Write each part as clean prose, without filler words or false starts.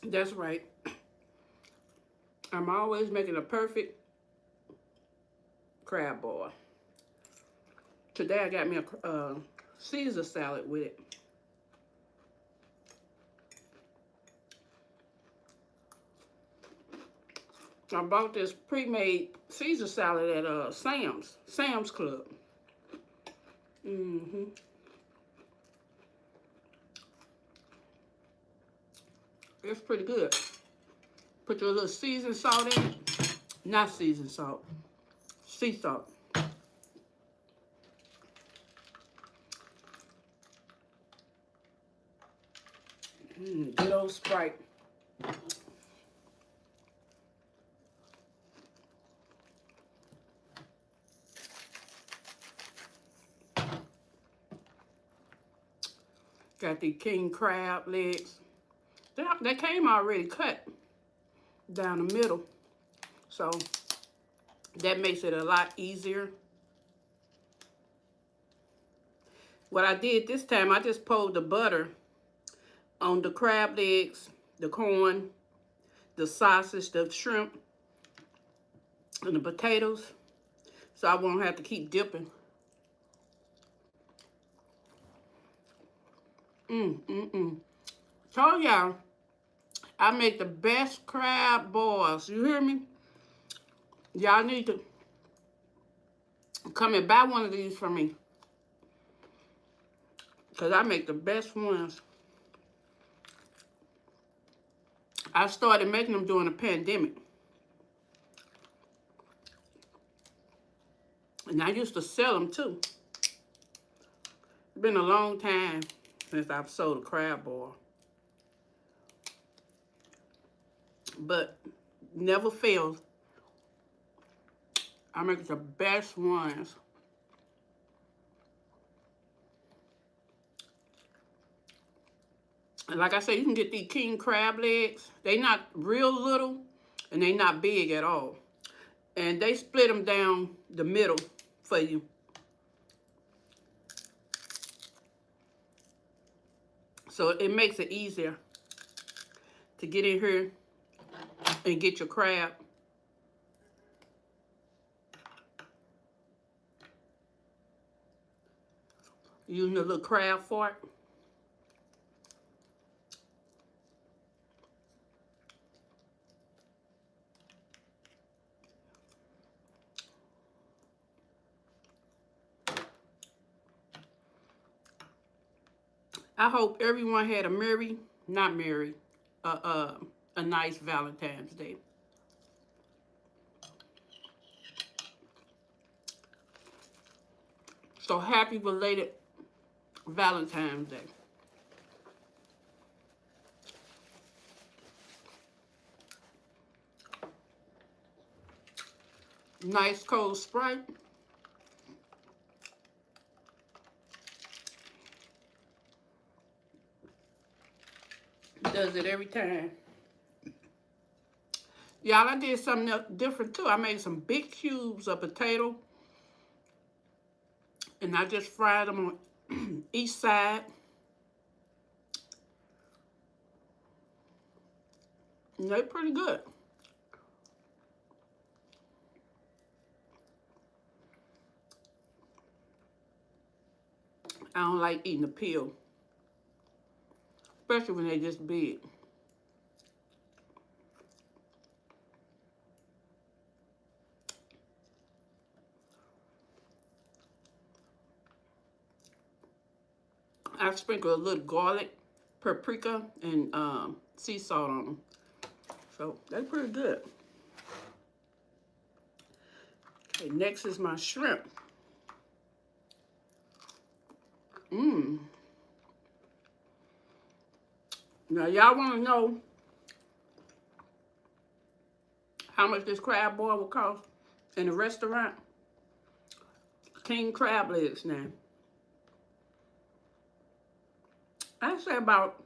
That's right. I'm always making a perfect crab boil. Today I got me a Caesar salad with it. I bought this pre-made Caesar salad at Sam's Club. Mm-hmm. It's pretty good. Put your little seasoned salt in it. Not seasoned salt. Sea salt. Good old Sprite. Got the king crab legs. They came already cut down the middle. So that makes it a lot easier. What I did this time, I just poured the butter on the crab legs, the corn, the sausage, the shrimp, and the potatoes. So I won't have to keep dipping. Told y'all, I make the best crab boils. You hear me? Y'all need to come and buy one of these from me. Because I make the best ones. I started making them during the pandemic. And I used to sell them too. It's been a long time since I've sold a crab boil. But never fails. I make the best ones. And like I said, you can get these king crab legs. They not real little and they not big at all. And they split them down the middle for you. So it makes it easier to get in here and get your crab. Using a little crab fork. I hope everyone had a nice Valentine's Day. So happy belated Valentine's Day. Nice cold Sprite. Does it every time. Y'all, I did something different too. I made some big cubes of potato. And I just fried them on each side. And they're pretty good. I don't like eating the peel. Especially when they just big. I sprinkle a little garlic, paprika, and sea salt on them. So they're pretty good. Okay, next is my shrimp. Now y'all want to know how much this crab boil will cost in a restaurant? King crab legs now. I say about,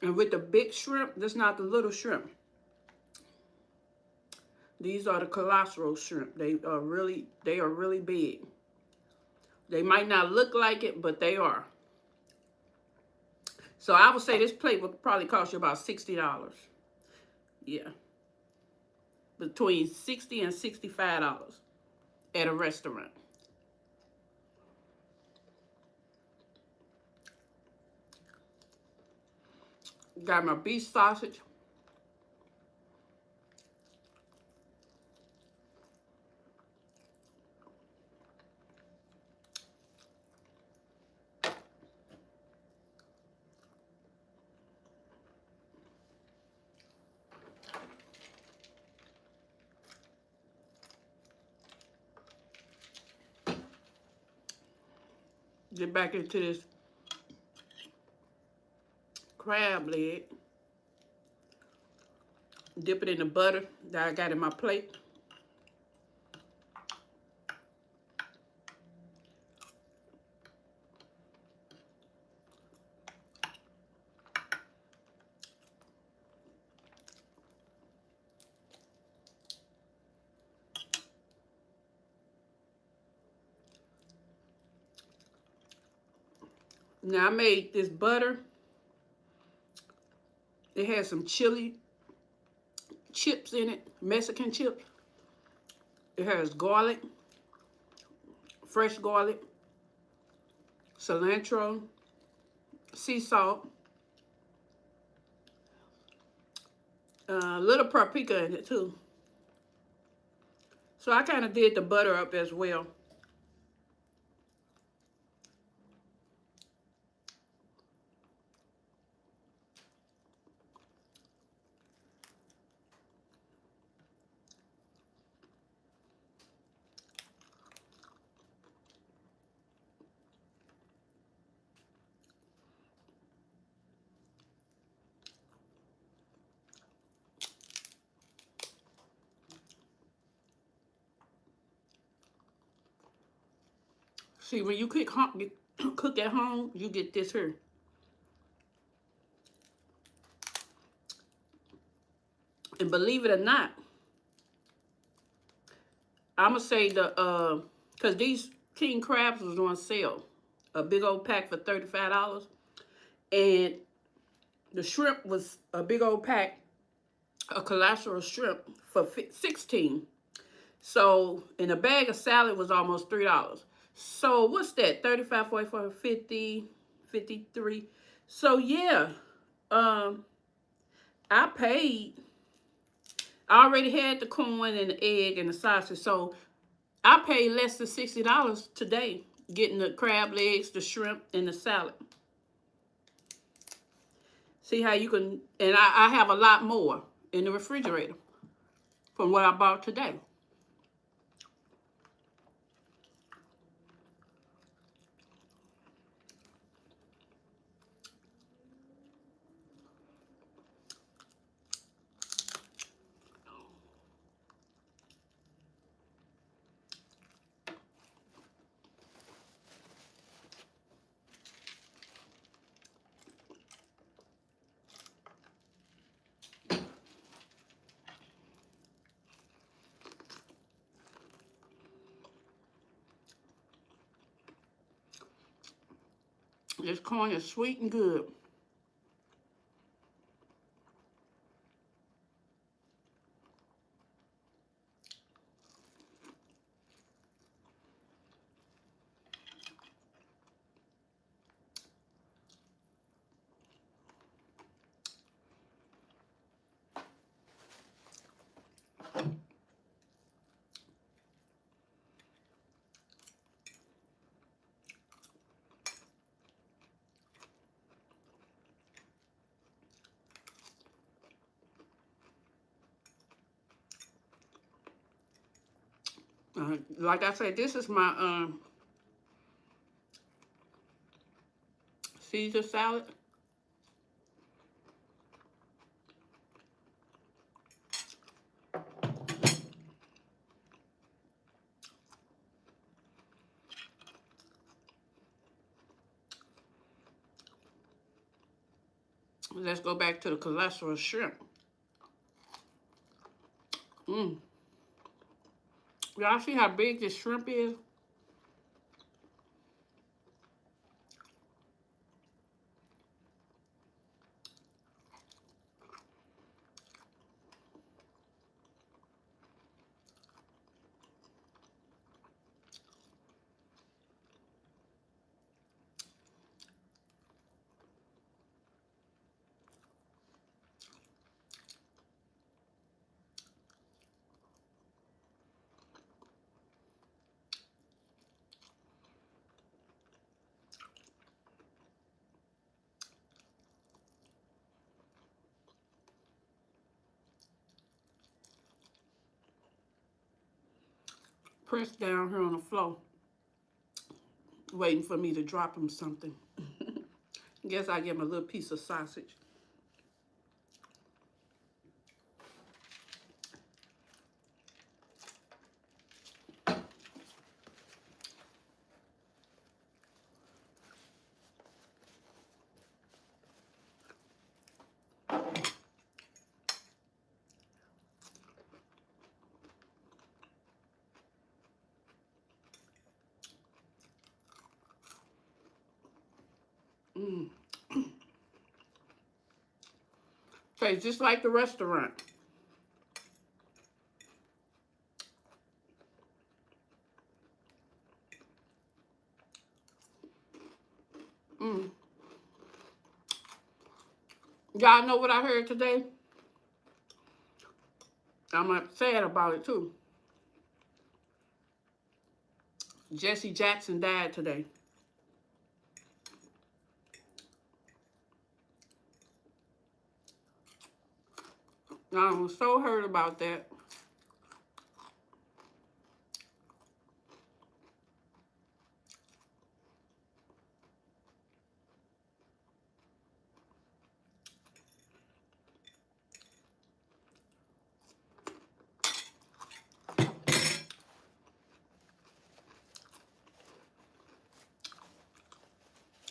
and with the big shrimp, that's not the little shrimp. These are the colossal shrimp. They are really big. They might not look like it, but they are. So I would say this plate would probably cost you about $60. Yeah. Between $60 and $65 at a restaurant. Got my beef sausage. Get back into this crab leg. Dip it in the butter that I got in my plate. Now I made this butter. It has some chili chips in it, Mexican chips. It has garlic, fresh garlic, cilantro, sea salt, a little paprika in it too. So I kind of did the butter up as well. See, when you cook at home, you get this here. And believe it or not, I'ma say cause these king crabs was on sale, a big old pack for $35, and the shrimp was a big old pack, a colossal shrimp for $16. So, and a bag of salad was almost $3. So what's that? 35, 44, 50, 53. So yeah, I paid. I already had the corn and the egg and the sausage, so I paid less than $60 today getting the crab legs, the shrimp, and the salad. See how you can, and I have a lot more in the refrigerator from what I bought today. This corn is sweet and good. Like I said, this is my Caesar salad. Let's go back to the cholesterol shrimp. Y'all see how big this shrimp is? Prince down here on the floor, waiting for me to drop him something. Guess I give him a little piece of sausage. Mm. Tastes just like the restaurant. Mm. Y'all know what I heard today? I'm sad about it too. Jesse Jackson died today. I was so hurt about that.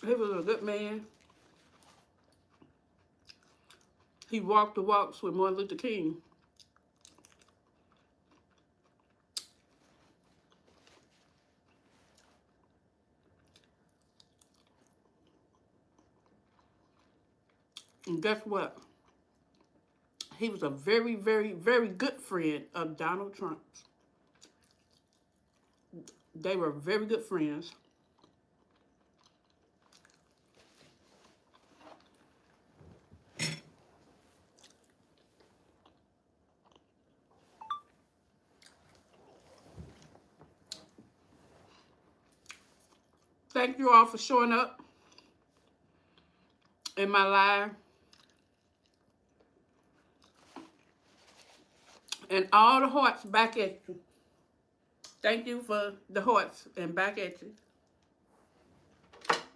He was a good man. He walked the walks with Martin Luther King. And guess what? He was a very, very, very good friend of Donald Trump's. They were very good friends. Thank you all for showing up in my live. And all the hearts back at you. Thank you for the hearts and back at you.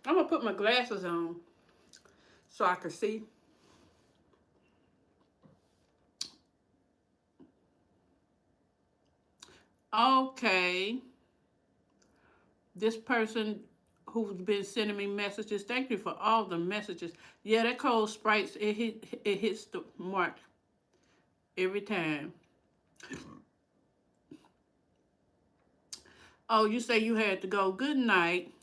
I'm going to put my glasses on so I can see. Okay. This person who's been sending me messages, thank you for all the messages. Yeah, that Cold Sprites, it hits the mark every time. Oh, you say you had to go. Good night.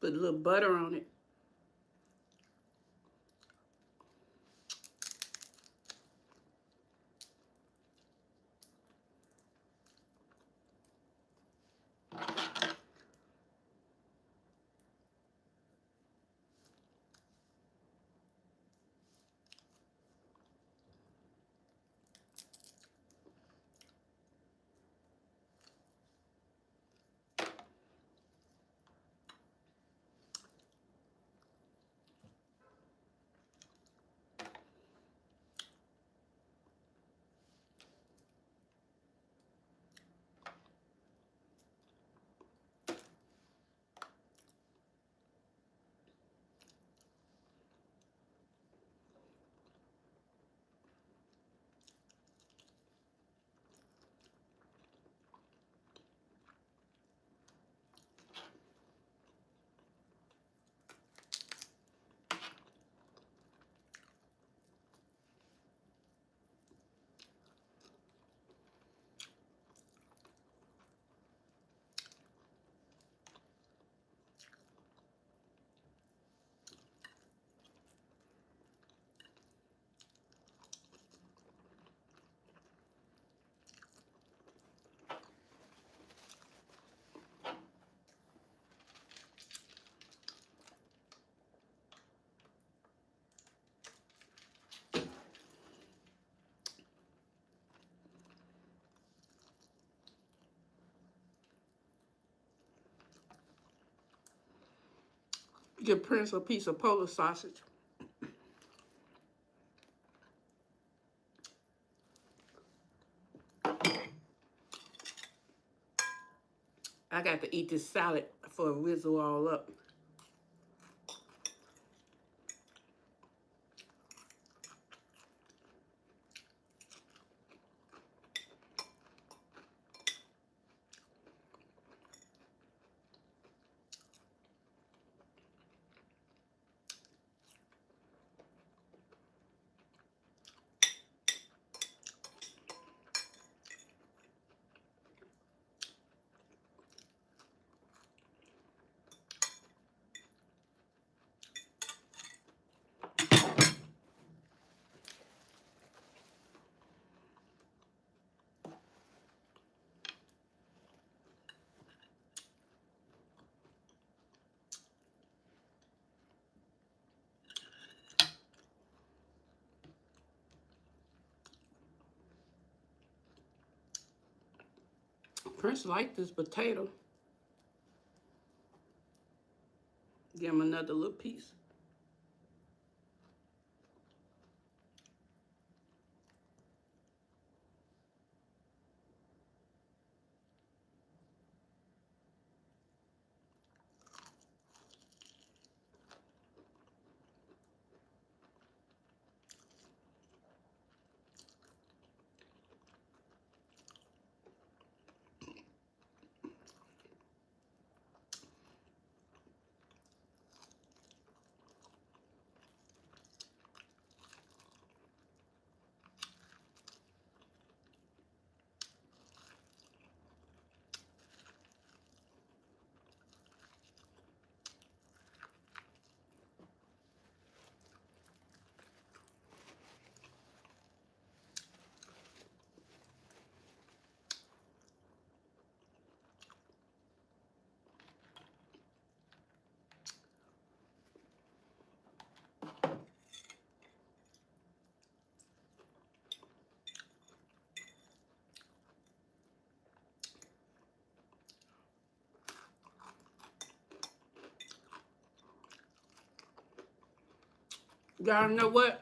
Put a little butter on it. Give Prince a piece of Polish sausage. I got to eat this salad for a whizzle all up. Prince liked this potato. Give him another little piece. Y'all know what?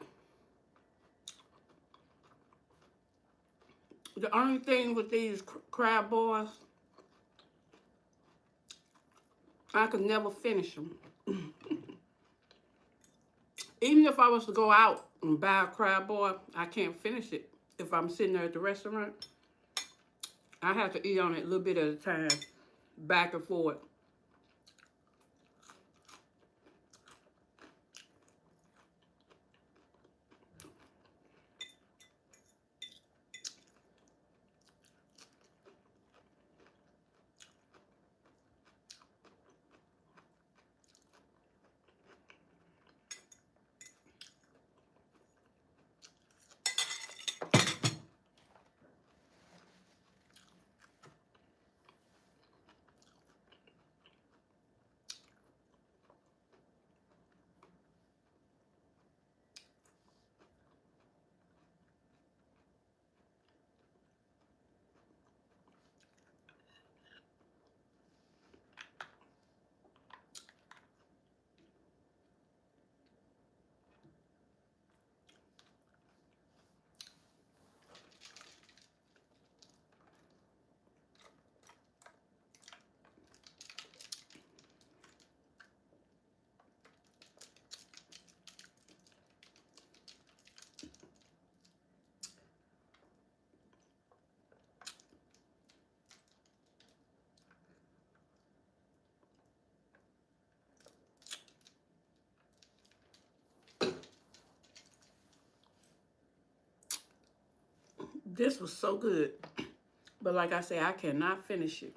The only thing with these crab boils, I could never finish them. Even if I was to go out and buy a crab boil, I can't finish it. If I'm sitting there at the restaurant, I have to eat on it a little bit at a time, back and forth. This was so good. But like I say, I cannot finish it.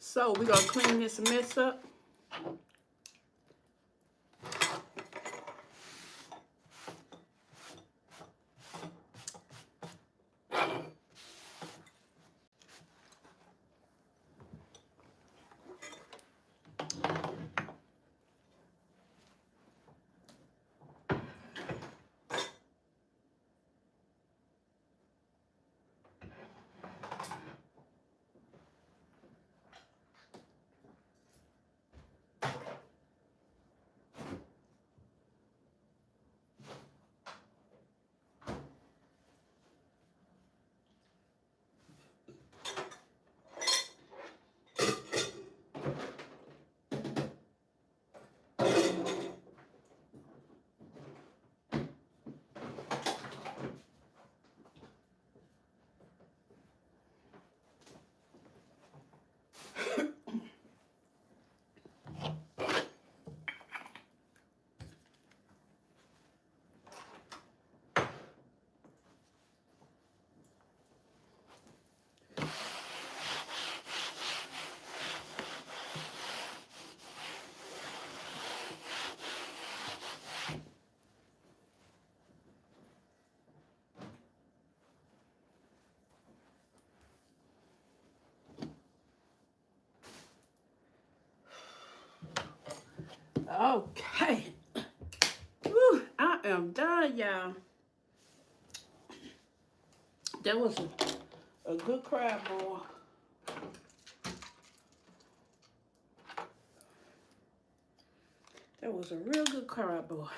So we're going to clean this mess up. Okay. Whew, I am done, y'all. That was a good crab boil. That was a real good crab boil.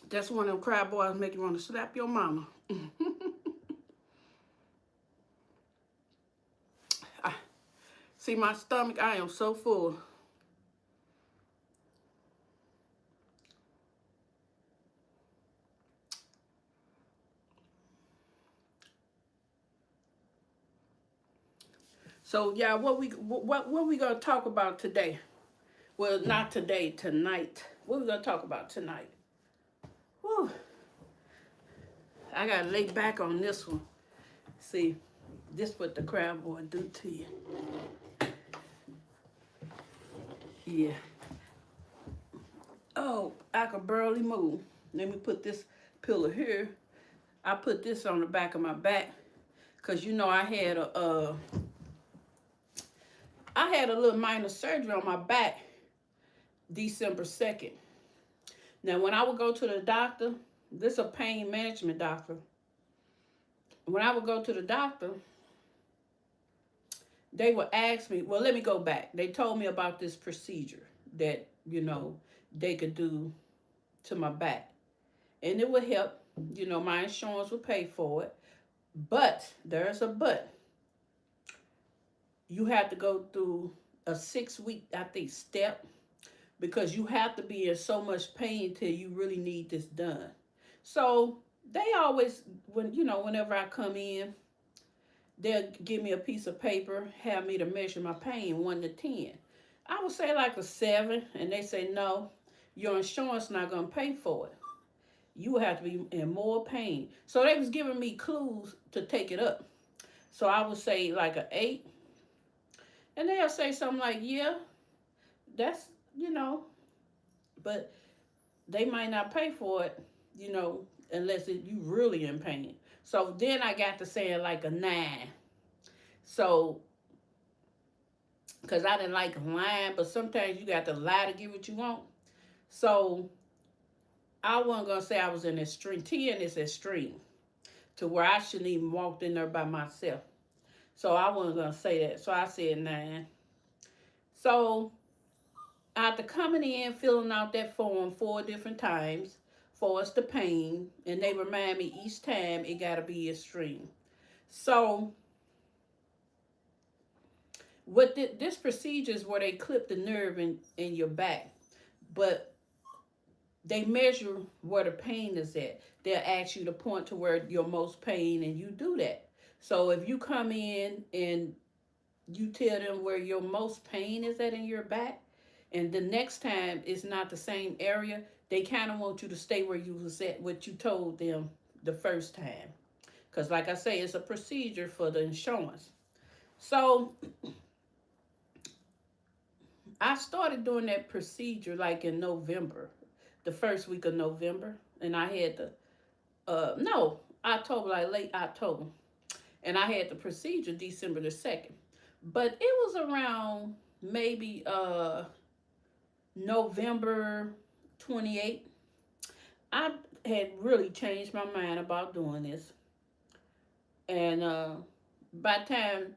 That's one of them crab boils make you want to slap your mama. See my stomach, I am so full. So yeah, what we gonna talk about today? Well, not today, tonight. What we gonna talk about tonight? Whew. I gotta lay back on this one. See, this what the crab boil do to you. Yeah. Oh, I can barely move. Let me put this pillow here. I put this on the back of my back because you know I had a little minor surgery on my back December 2nd. Now when I would go to the doctor, this is a pain management doctor. When I would go to the doctor, they would ask me, well, let me go back. They told me about this procedure that, you know, they could do to my back. And it would help, you know, my insurance would pay for it. But there's a but. You have to go through a 6-week, I think, step because you have to be in so much pain till you really need this done. So they always, whenever I come in, they'll give me a piece of paper, have me to measure my pain 1 to 10. I would say like a 7, and they say no, your insurance not gonna pay for it. You have to be in more pain. So they was giving me clues to take it up. So I would say like an 8, and they'll say something like, yeah, that's, but they might not pay for it, unless you really in pain. So then I got to saying like a 9. So, because I didn't like lying, but sometimes you got to lie to get what you want. So I wasn't going to say I was in extreme. 10 is extreme to where I shouldn't even walked in there by myself. So I wasn't going to say that. So I said 9. So after coming in, filling out that form 4 different times for us the pain, and they remind me each time it got to be extreme. So what this procedure is where they clip the nerve in your back, but they measure where the pain is at. They'll ask you to point to where you're most pain, and you do that. So if you come in and you tell them where your most pain is at in your back, and the next time it's not the same area, they kind of want you to stay where you was at, what you told them the first time. Because, like I say, it's a procedure for the insurance. So I started doing that procedure like in November, the first week of November, and I had the no, October, like late October, and I had the procedure December the 2nd. But it was around maybe November 28th. I had really changed my mind about doing this, and by the time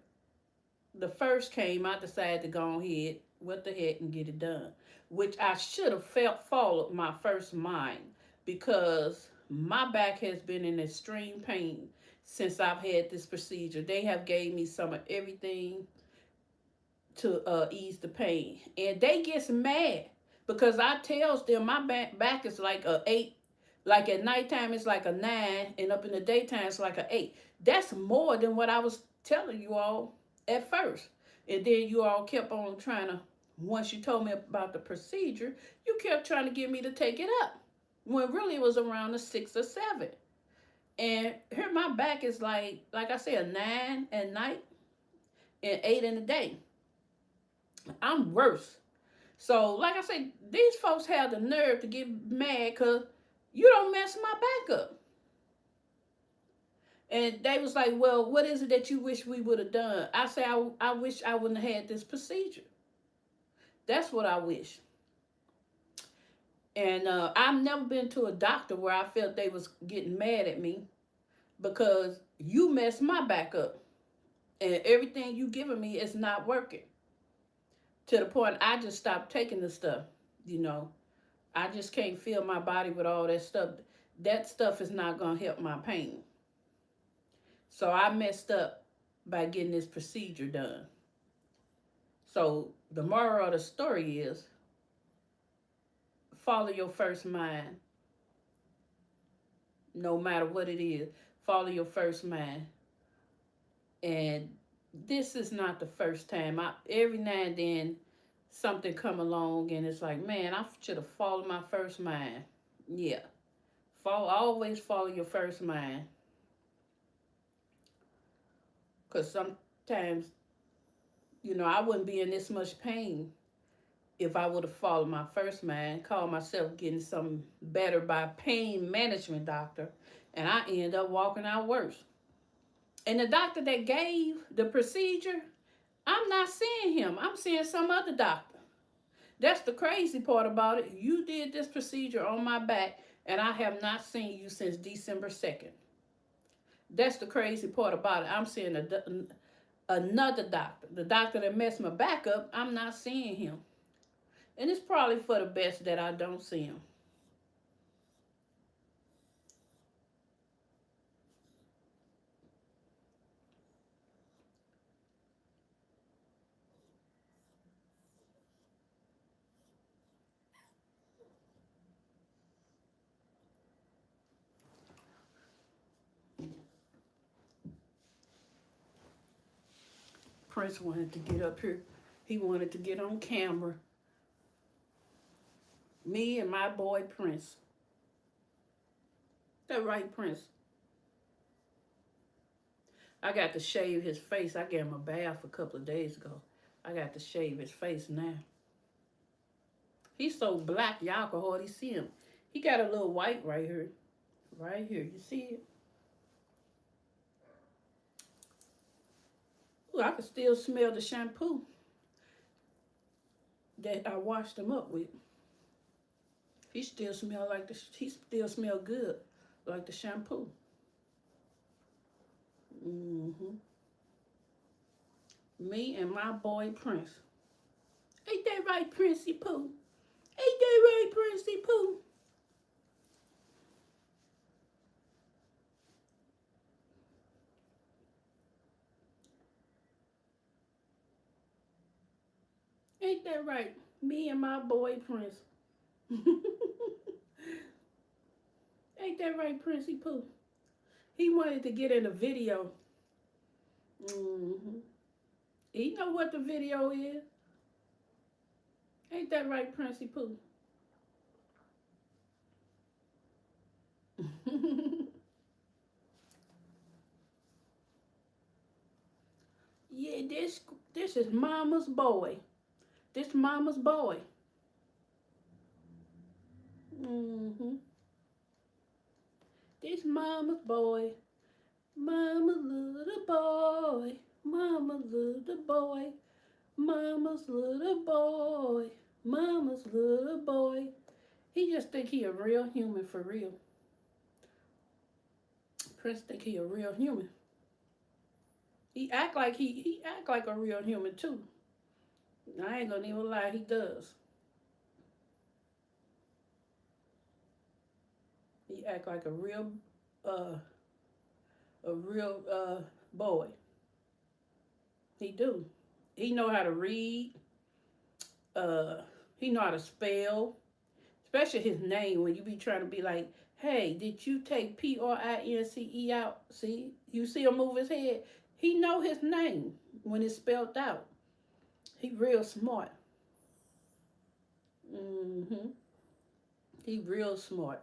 the first came, I decided to go ahead, what the heck, and get it done. Which I should have followed my first mind, because my back has been in extreme pain since I've had this procedure. They have gave me some of everything to ease the pain, and they gets mad because I tells them my back is like a 8. Like at nighttime it's like a 9, and up in the daytime it's like a 8. That's more than what I was telling you all at first. And then you all kept on trying to, once you told me about the procedure, you kept trying to get me to take it up, when really it was around a 6 or 7. And here my back is like I said, a 9 at night and 8 in the day. I'm worse. So, like I say, these folks have the nerve to get mad because you don't mess my back up. And they was like, well, what is it that you wish we would have done? I say, I wish I wouldn't have had this procedure. That's what I wish. And I've never been to a doctor where I felt they was getting mad at me because you messed my back up. And everything you giving me is not working. To the point I just stopped taking the stuff, you know. I just can't feel my body with all that stuff. That stuff is not going to help my pain. So I messed up by getting this procedure done. So the moral of the story is, follow your first mind. No matter what it is, follow your first mind. And this is not the first time. Every now and then something come along and it's like, man, I should have followed my first mind. Yeah. Always follow your first mind. Because sometimes, I wouldn't be in this much pain if I would have followed my first mind, called myself getting something better by pain management doctor, and I end up walking out worse. And the doctor that gave the procedure, I'm not seeing him. I'm seeing some other doctor. That's the crazy part about it. You did this procedure on my back, and I have not seen you since December 2nd. That's the crazy part about it. I'm seeing another doctor. The doctor that messed my back up, I'm not seeing him. And it's probably for the best that I don't see him. Prince wanted to get up here. He wanted to get on camera. Me and my boy Prince. That right, Prince? I got to shave his face. I gave him a bath a couple of days ago. I got to shave his face now. He's so black, y'all can hardly see him. He got a little white right here. Right here. You see it? Ooh, I can still smell the shampoo that I washed him up with. He still smell like he still smell good, like the shampoo. Mm-hmm. Me and my boy Prince. Ain't that right, Princey Pooh? Ain't that right, Princey Pooh? Ain't that right? Me and my boy Prince. Ain't that right, Princey Pooh? He wanted to get in a video. Mm-hmm. He know what the video is. Ain't that right, Princey Pooh? Yeah, this is Mama's boy. This Mama's boy. This Mama's boy. Mama's little boy. Mama's little boy. Mama's little boy. Mama's little boy. He just think he a real human for real. Prince think he a real human. He act like he act like a real human too. I ain't gonna even lie, he does. He act like a real boy. He do. He know how to read. He know how to spell. Especially his name when you be trying to be like, hey, did you take Prince out? See? You see him move his head? He know his name when it's spelled out. He real smart. He real smart.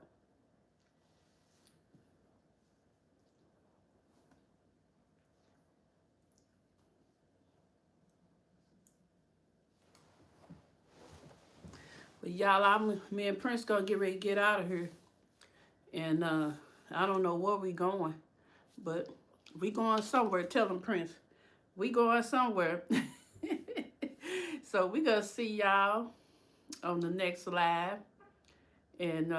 But y'all, me and Prince gonna get ready to get out of here. And I don't know where we going, but we going somewhere. Tell them, Prince, we going somewhere. So we gonna see y'all on the next live. And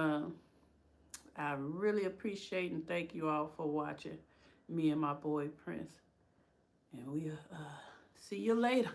I really appreciate and thank you all for watching me and my boy Prince. And we'll see you later.